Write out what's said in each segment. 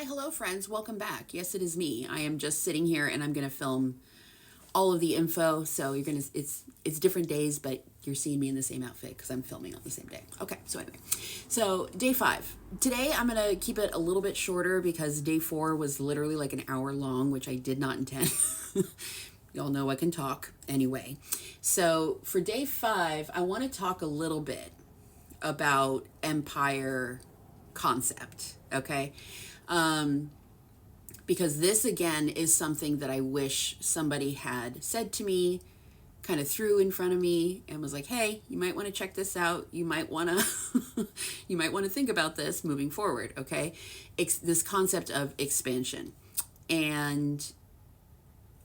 Hi, hello friends, welcome back. Yes, it is me. I am just sitting here and I'm going to film all of the info. So you're going to, it's different days, but you're seeing me in the same outfit because I'm filming on the same day. Okay, so anyway, so day 5. Today I'm going to keep it a little bit shorter because day 4 was literally like an hour long, which I did not intend. Y'all know I can talk anyway. So for day 5, I want to talk a little bit about empire concept, okay? Because this again is something that I wish somebody had said to me, kind of threw in front of me and was like, hey, you might want to check this out. You might want to you might want to think about this moving forward, okay? This concept of expansion and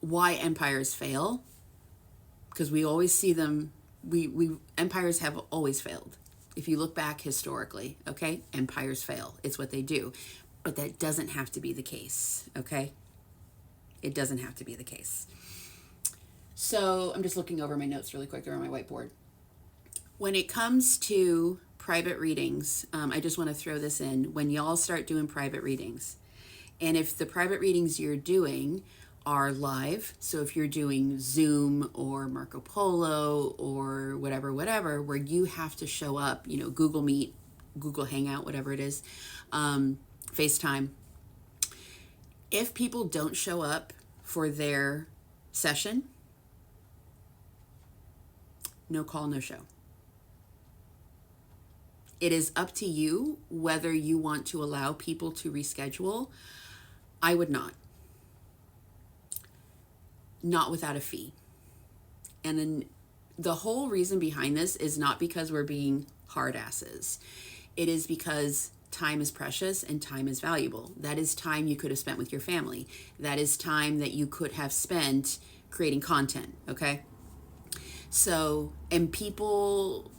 why empires fail, because we always see them, we empires have always failed. If you look back historically, okay, empires fail. It's what they do. But that doesn't have to be the case, okay? It doesn't have to be the case. So I'm just looking over my notes really quick. They're on my whiteboard. When it comes to private readings, I just want to throw this in. When y'all start doing private readings, and if the private readings you're doing are live, so if you're doing Zoom or Marco Polo or whatever, where you have to show up, you know, Google Meet, Google Hangout, whatever it is, FaceTime. If people don't show up for their session, no call, no show. It is up to you whether you want to allow people to reschedule. I would not. Not without a fee. And then the whole reason behind this is not because we're being hard asses. It is because time is precious and time is valuable. That is time you could have spent with your family. That is time that you could have spent creating content, okay? So, and people,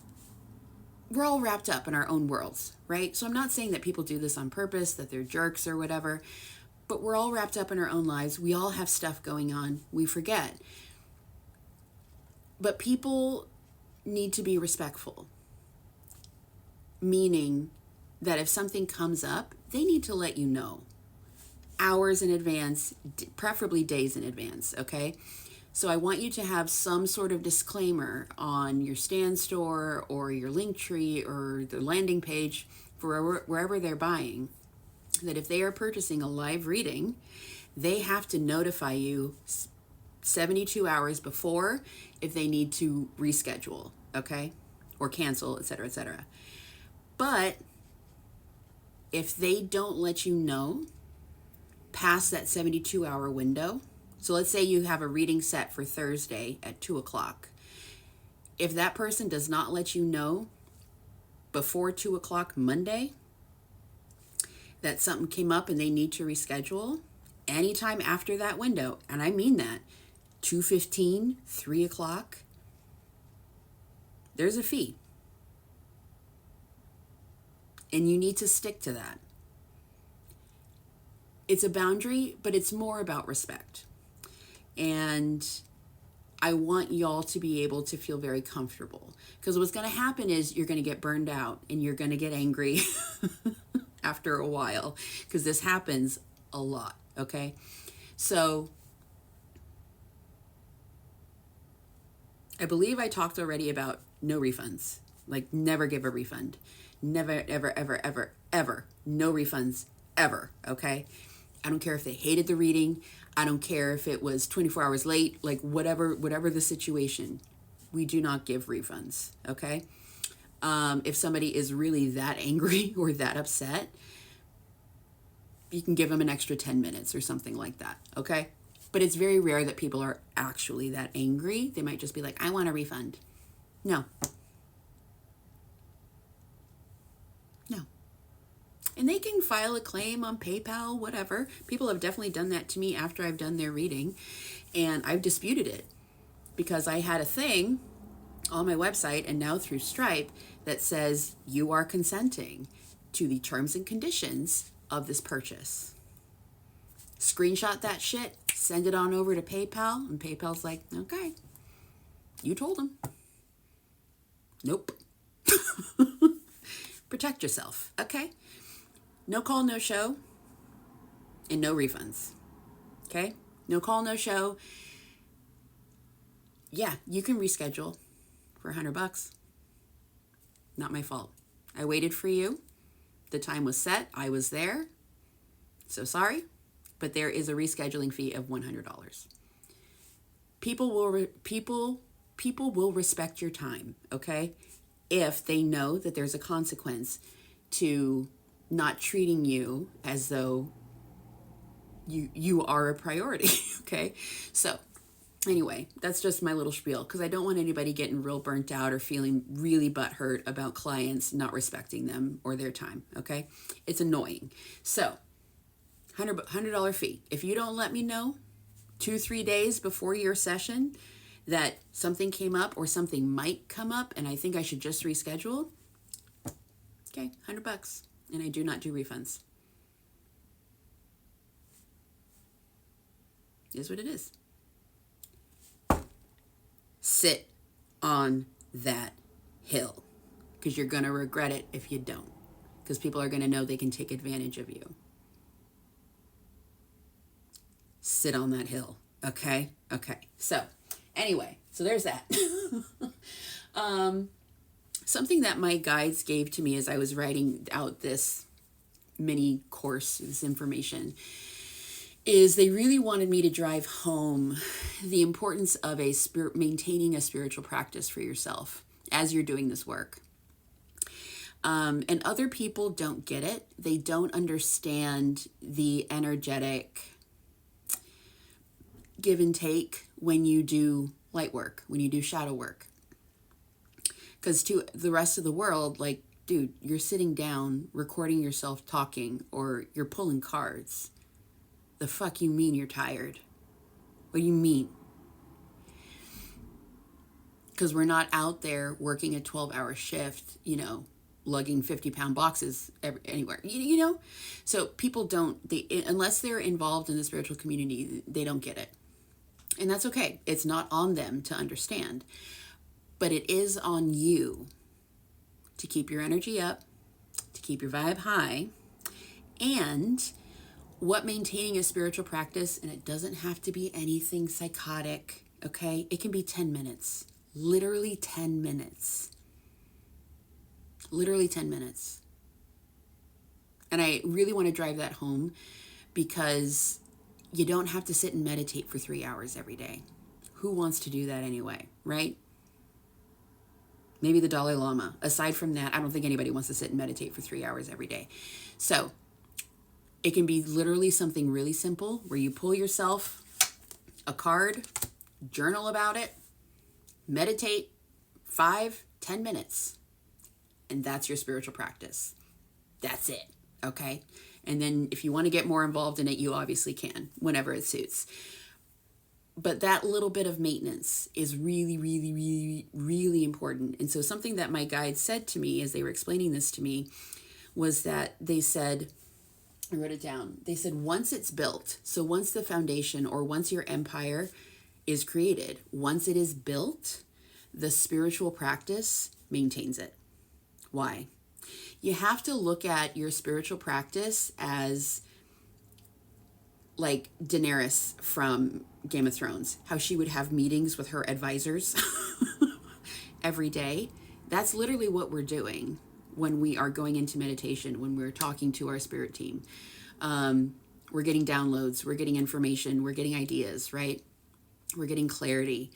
we're all wrapped up in our own worlds, right? So I'm not saying that people do this on purpose, that they're jerks or whatever, but we're all wrapped up in our own lives. We all have stuff going on. We forget. But people need to be respectful, meaning that if something comes up, they need to let you know hours in advance, preferably days in advance, okay? So I want you to have some sort of disclaimer on your Stan store or your Linktree or the landing page for wherever they're buying, that if they are purchasing a live reading, they have to notify you 72 hours before if they need to reschedule, okay? Or cancel, etc., etc. But if they don't let you know past that 72-hour window, so let's say you have a reading set for Thursday at 2 o'clock. If that person does not let you know before 2 o'clock Monday that something came up and they need to reschedule, anytime after that window, and I mean that, 2:15, 3 o'clock, there's a fee. And you need to stick to that. It's a boundary, but it's more about respect. And I want y'all to be able to feel very comfortable. Because what's going to happen is you're going to get burned out and you're going to get angry after a while. Because this happens a lot, okay? So I believe I talked already about no refunds. Like, never give a refund. Never, ever, ever, ever, ever. No refunds, ever, okay? I don't care if they hated the reading. I don't care if it was 24 hours late. Like, whatever the situation. We do not give refunds, okay? If somebody is really that angry or that upset, you can give them an extra 10 minutes or something like that, okay? But it's very rare that people are actually that angry. They might just be like, I want a refund. No. No. And they can file a claim on PayPal, whatever. People have definitely done that to me after I've done their reading. And I've disputed it because I had a thing on my website and now through Stripe that says you are consenting to the terms and conditions of this purchase. Screenshot that shit, send it on over to PayPal, and PayPal's like, okay, you told them. Nope. Protect yourself, okay? No call, no show. and no refunds. Okay? No call, no show. Yeah, you can reschedule for $100. Not my fault. I waited for you. The time was set. I was there. So sorry, but there is a rescheduling fee of $100. People will respect your time, okay? If they know that there's a consequence to not treating you as though you are a priority, okay? So anyway, that's just my little spiel, because I don't want anybody getting real burnt out or feeling really butthurt about clients not respecting them or their time, okay? It's annoying. So $100 fee. If you don't let me know 2-3 days before your session that something came up or something might come up and I think I should just reschedule, okay, $100. And I do not do refunds. It is what it is. Sit on that hill, because you're going to regret it if you don't, because people are going to know they can take advantage of you. Sit on that hill. Okay. So anyway, so there's that. Something that my guides gave to me as I was writing out this mini course, this information, is they really wanted me to drive home the importance of maintaining a spiritual practice for yourself as you're doing this work. And other people don't get it. They don't understand the energetic give and take when you do light work, when you do shadow work. Because to the rest of the world, like, dude, you're sitting down, recording yourself talking, or you're pulling cards. The fuck you mean you're tired? What do you mean? Because we're not out there working a 12-hour shift, lugging 50-pound boxes anywhere, So people don't, unless they're involved in the spiritual community, they don't get it. And that's okay. It's not on them to understand. But it is on you to keep your energy up, to keep your vibe high, and what maintaining a spiritual practice, and it doesn't have to be anything psychotic, okay? It can be 10 minutes, literally 10 minutes. Literally 10 minutes. And I really want to drive that home, because you don't have to sit and meditate for 3 hours every day. Who wants to do that anyway, right? Maybe the Dalai Lama. Aside from that, I don't think anybody wants to sit and meditate for 3 hours every day. So it can be literally something really simple where you pull yourself a card, journal about it, meditate 5-10 minutes. And that's your spiritual practice. That's it. Okay. And then if you want to get more involved in it, you obviously can whenever it suits. But that little bit of maintenance is really, really, really, really important. And so something that my guide said to me as they were explaining this to me was that they said, I wrote it down. They said, once it's built, so once the foundation or once your empire is created, once it is built, the spiritual practice maintains it. Why? You have to look at your spiritual practice as like Daenerys from Game of Thrones, how she would have meetings with her advisors every day. That's literally what we're doing when we are going into meditation, when we're talking to our spirit team. We're getting downloads, we're getting information, we're getting ideas, right? We're getting clarity.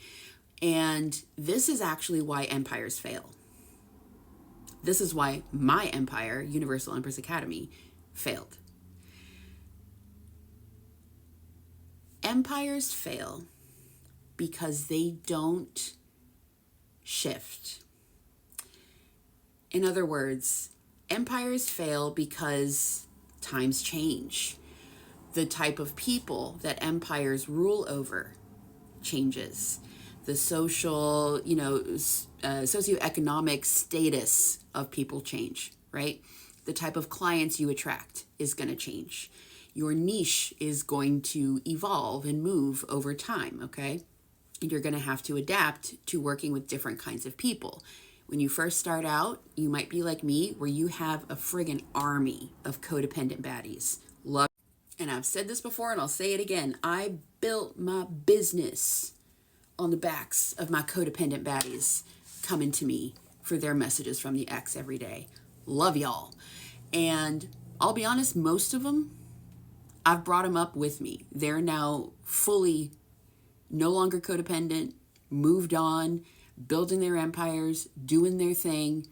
And this is actually why empires fail. This is why my empire, Universal Empress Academy, failed. Empires fail because they don't shift. In other words, empires fail because times change. The type of people that empires rule over changes. The social, socioeconomic status of people change, right? The type of clients you attract is going to change. Your niche is going to evolve and move over time, okay? And you're going to have to adapt to working with different kinds of people. When you first start out, you might be like me, where you have a friggin' army of codependent baddies. And I've said this before and I'll say it again. I built my business on the backs of my codependent baddies coming to me for their messages from the ex every day. Love y'all. And I'll be honest, most of them, I've brought them up with me. They're now fully no longer codependent, moved on, building their empires, doing their thing.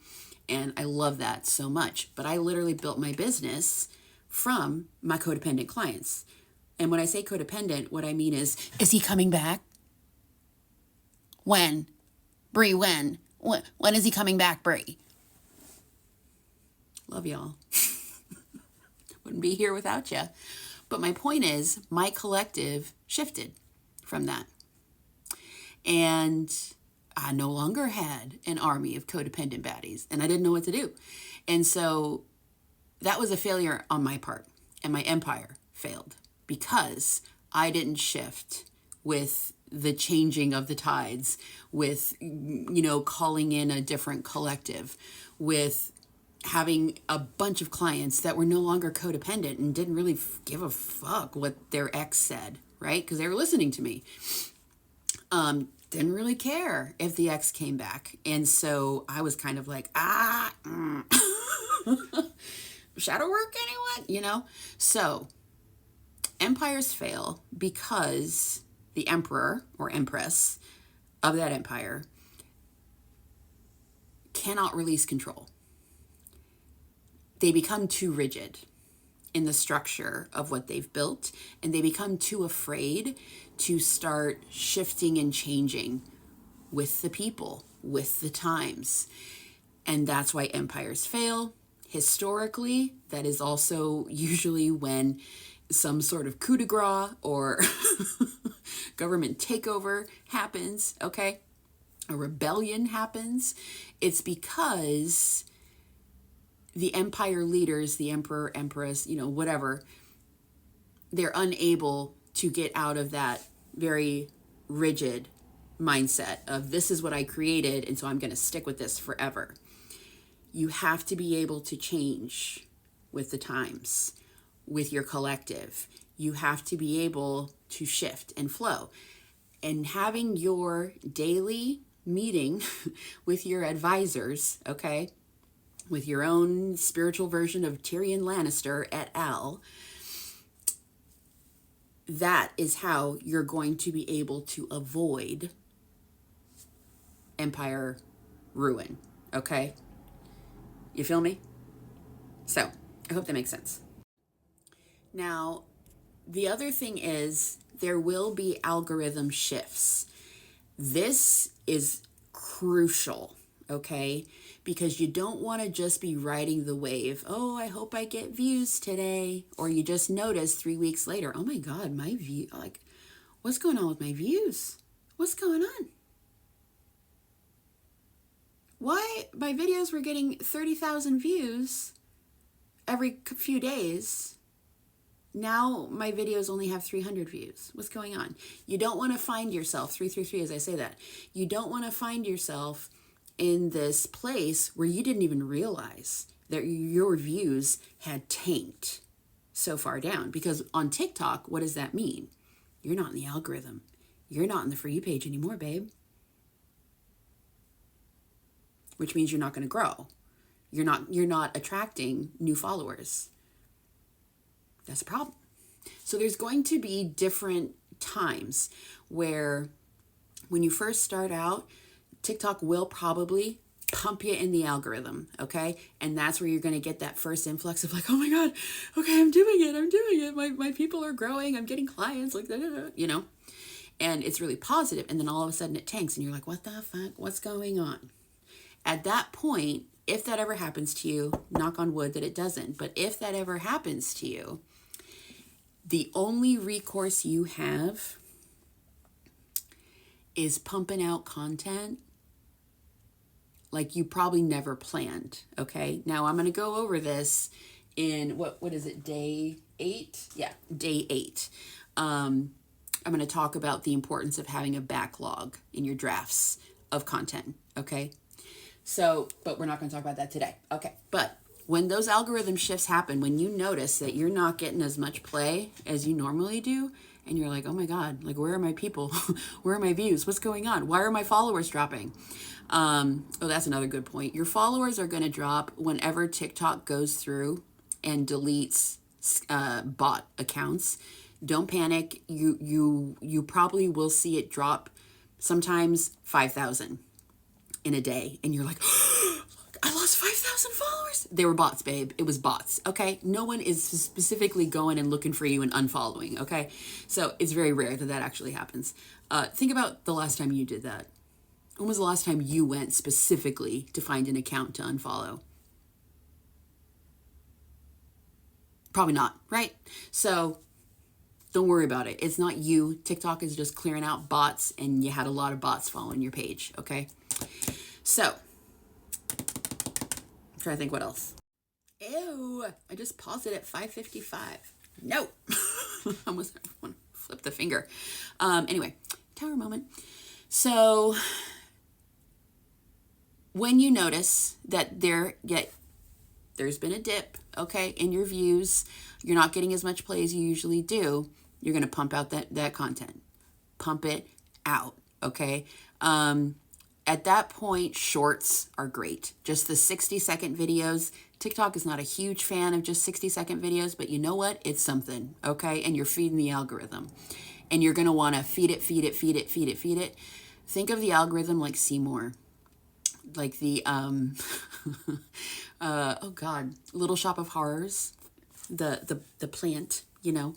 And I love that so much. But I literally built my business from my codependent clients. And when I say codependent, what I mean is he coming back? When? Bree, when? When is he coming back, Bree? Love y'all. Wouldn't be here without you. But my point is, my collective shifted from that. And I no longer had an army of codependent baddies, and I didn't know what to do. And so that was a failure on my part, and my empire failed because I didn't shift with the changing of the tides, with, calling in a different collective, with having a bunch of clients that were no longer codependent and didn't really give a fuck what their ex said, right? Because they were listening to me. Didn't really care if the ex came back. And so I was kind of like, shadow work, anyone? So empires fail because the emperor or empress of that empire cannot release control. They become too rigid in the structure of what they've built, and they become too afraid to start shifting and changing with the people, with the times. And that's why empires fail. Historically, that is also usually when some sort of coup de grace or government takeover happens, okay? A rebellion happens. It's because the empire leaders, the emperor, empress, whatever, they're unable to get out of that very rigid mindset of this is what I created, and so I'm going to stick with this forever. You have to be able to change with the times, with your collective. You have to be able to shift and flow. And having your daily meeting with your advisors, okay, with your own spiritual version of Tyrion Lannister et al., that is how you're going to be able to avoid empire ruin, okay? You feel me? So, I hope that makes sense. Now, the other thing is there will be algorithm shifts. This is crucial, okay? Because you don't want to just be riding the wave. Oh, I hope I get views today. Or you just notice 3 weeks later, oh my God, my view, what's going on with my views? What's going on? Why my videos were getting 30,000 views every few days. Now my videos only have 300 views. What's going on? You don't want to find yourself, 333 as I say that, you don't want to find yourself in this place where you didn't even realize that your views had tanked so far down. Because on TikTok, what does that mean? You're not in the algorithm. You're not in the For You page anymore, babe. Which means you're not going to grow. You're not attracting new followers. That's a problem. So there's going to be different times where when you first start out, TikTok will probably pump you in the algorithm, okay? And that's where you're going to get that first influx of like, oh my God, okay, I'm doing it. My people are growing. I'm getting clients, and it's really positive. And then all of a sudden it tanks and you're like, what the fuck? What's going on? At that point, if that ever happens to you, knock on wood that it doesn't, but if that ever happens to you, the only recourse you have is pumping out content like you probably never planned, okay? Now I'm going to go over this in, what is it, day 8? Yeah, day 8. I'm going to talk about the importance of having a backlog in your drafts of content, okay? So, but we're not going to talk about that today. Okay, but When those algorithm shifts happen, when you notice that you're not getting as much play as you normally do, and you're like, oh my God, like, where are my people? Where are my views? What's going on? Why are my followers dropping? Oh, that's another good point. Your followers are going to drop whenever TikTok goes through and deletes bot accounts. Don't panic. You probably will see it drop sometimes 5,000 in a day, and you're like, I lost 5,000 followers. They were bots, babe. It was bots. Okay. No one is specifically going and looking for you and unfollowing. Okay. So it's very rare that that actually happens. Think about the last time you did that. When was the last time you went specifically to find an account to unfollow? Probably not, right? So don't worry about it. It's not you. TikTok is just clearing out bots, and you had a lot of bots following your page. Okay. So I'm trying to think what else. Ew, I just paused it at 5:55. No. I almost want to flip the finger. Anyway, tower moment. So when you notice that there's been a dip, okay, in your views, you're not getting as much play as you usually do, you're going to pump out that content. Pump it out, okay? At that point, shorts are great. Just the 60-second videos. TikTok is not a huge fan of just 60-second videos, but you know what? It's something, okay? And you're feeding the algorithm. And you're going to want to feed it. Think of the algorithm like Seymour. Like the, oh God, Little Shop of Horrors, the plant, you know.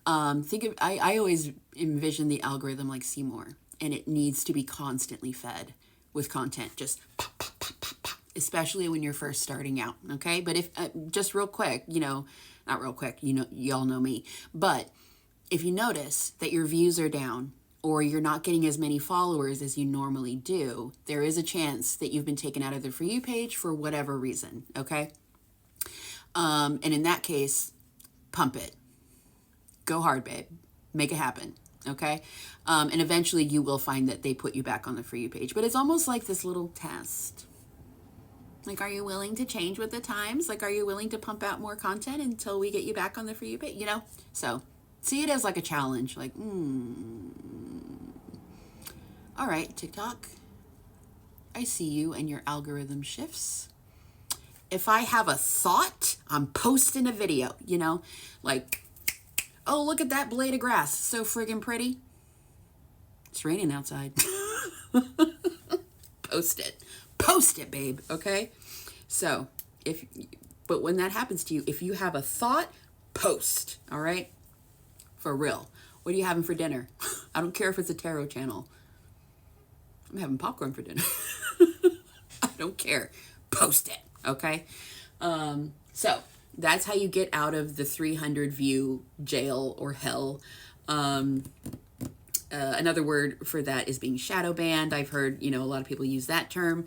I always envision the algorithm like Seymour, and it needs to be constantly fed with content, just pop, pop, pop, pop, pop, especially when you're first starting out, okay? But if, just real quick, you know, not real quick, you know, y'all know me, but if you notice that your views are down, or you're not getting as many followers as you normally do, there is a chance that you've been taken out of the For You page for whatever reason, okay? And in that case, pump it. Go hard, babe. Make it happen, okay? And eventually you will find that they put you back on the For You page. But it's almost like this little test. Like, are you willing to change with the times? Like, are you willing to pump out more content until we get you back on the For You page? You know? So see it as like a challenge. Like, all right, TikTok, I see you and your algorithm shifts. If I have a thought, I'm posting a video, you know, like, oh, look at that blade of grass. So friggin' pretty. It's raining outside. Post it, babe. Okay. So but when that happens to you, if you have a thought, post. All right. For real. What are you having for dinner? I don't care if it's a tarot channel. I'm having popcorn for dinner. I don't care. Post it, okay? So that's how you get out of the 300 view jail or hell. Another word for that is being shadow banned. I've heard, you know, a lot of people use that term.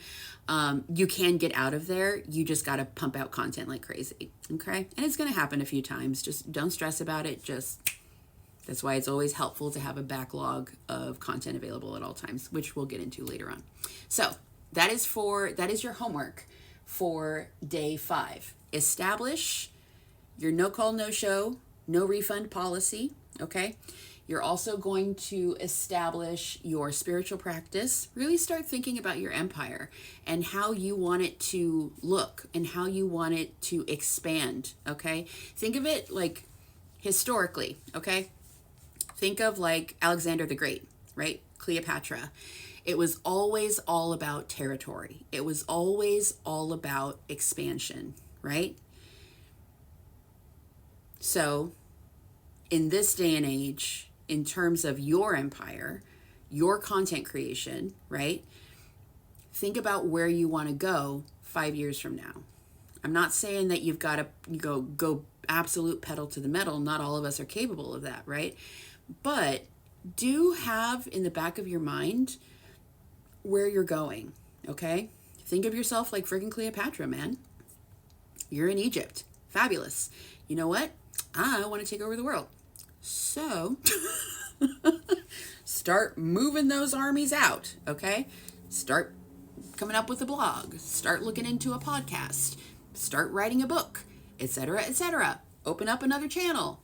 You can get out of there. You just got to pump out content like crazy, okay? And it's going to happen a few times. Just don't stress about it. That's why it's always helpful to have a backlog of content available at all times, which we'll get into later on. So that is your homework for day 5. Establish your no call, no show, no refund policy. Okay. You're also going to establish your spiritual practice. Really start thinking about your empire and how you want it to look and how you want it to expand. Okay. Think of it like historically. Okay. Think of like Alexander the Great, right? Cleopatra. It was always all about territory. It was always all about expansion, right? So in this day and age, in terms of your empire, your content creation, right? Think about where you want to go 5 years from now. I'm not saying that you've got to go absolute pedal to the metal. Not all of us are capable of that, right? But do have in the back of your mind where you're going, okay? Think of yourself like freaking Cleopatra, man. You're in Egypt. Fabulous. You know what? I want to take over the world. So start moving those armies out, okay? Start coming up with a blog. Start looking into a podcast. start writing a book, etc., etc. Open up another channel.